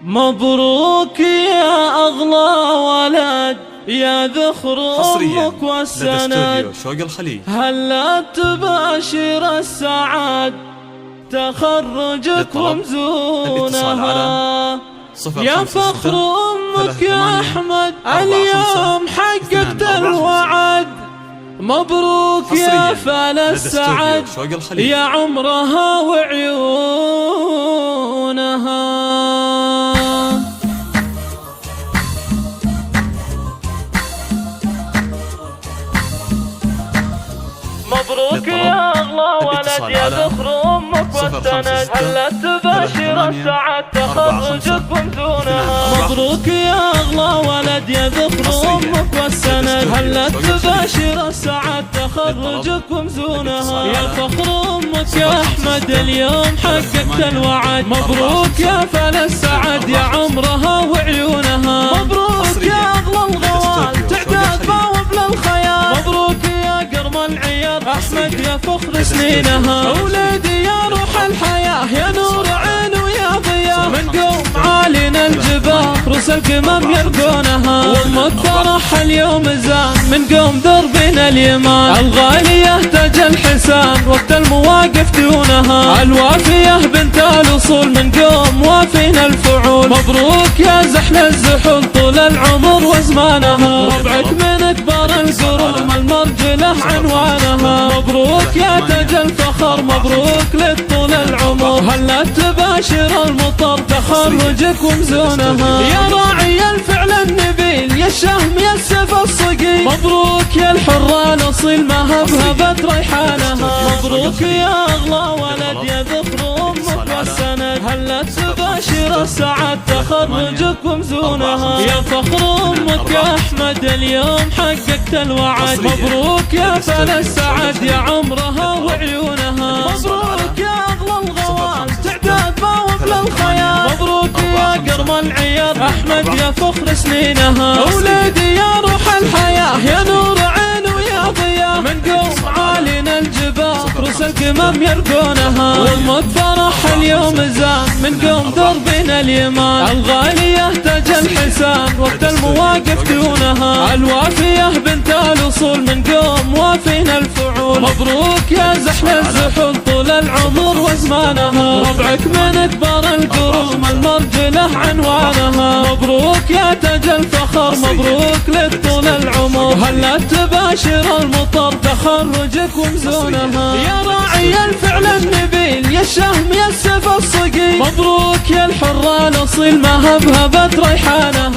مبروك يا أغلى ولد يا ذخر أمك والسند، شوق الخليج هلا تباشر السعد تخرجك ومزونها. يا فخر أمك يا أحمد اليوم حققت الوعد، مبروك يا فال السعد يا عمرها وعيونها. مبروك يا أغلى ولد يا ذخر أمك والسند، هلا تباشر السعد تخرجك ومزونها. مبروك يا أغلى ولد يا ذخر أمك والسند، هلا تباشر السعد تخرجك ومزونها. يا فخر أمك يا أحمد اليوم حققت الوعد، مبروك يا فال السعد يا عمرها وعيونها. مبروك يا أغلى الغوال تعداد باوب للخيال، مبروك يا قرم العيار أحمد يا فخر سنينها. أولادي يا روح الحياة يا نور عين ويا ضياء، من قوم عالينا الجبال رؤوس القمم يرقونها. وأمك فرح اليوم زان من قوم دربنا اليمان، الغالية تاج الحسان وقت المواقف دونها. الوافية بنت الأصول من قوم وافينا الفعول، مبروك يا زحل الزحول طول العمر وزمانها. ربعك من أكبر القرون المرجلة عنوانها، مبروك يا تاج الفخر مبروك لك طول العمر، هلا تباشر المطر تخرجك ومزونها. يا راعي الفعل النبيل يا الشهم يا السيف الصقيل، مبروك يا الحرة الأصيل ما هبهبت ريحانها. مبروك يا أغلى ولد يا ذخر أمك والسند، هلا تباشر السعد تخرجك ومزونها. يا فخر أمك يا أحمد اليوم حققت الوعد، مبروك يا فال السعد يا عمرها وعيونها. مبروك يا أغلى الغوال تعداد باوب للخيال، مبروك يا قرم العيار أحمد يا فخر سنينها. أولادي يا روح الحياة يا نور عين ويا ضياء، من قوم عالينا الجبال رؤوس القمم يرقونها. وأمك فرح اليوم زان من قوم دربنا اليمان، الغالية تاج الحسان وقت المواقف دونها. الوافية بنت الأصول من قوم وافينا الفعول، مبروك يا زحل الزحول طول العمر وزمانها. ربعك من أكبر القرون المرجلة عنوانها، مبروك يا تاج الفخر مبروك لك طول العمر، هلا تباشر المطر تخرجك ومزونها. يا راعي الفعل النبيل يا الشهم يا السيف الصقيل، مبروك يا الحرة الأصيل ما هبهبت ريحانها.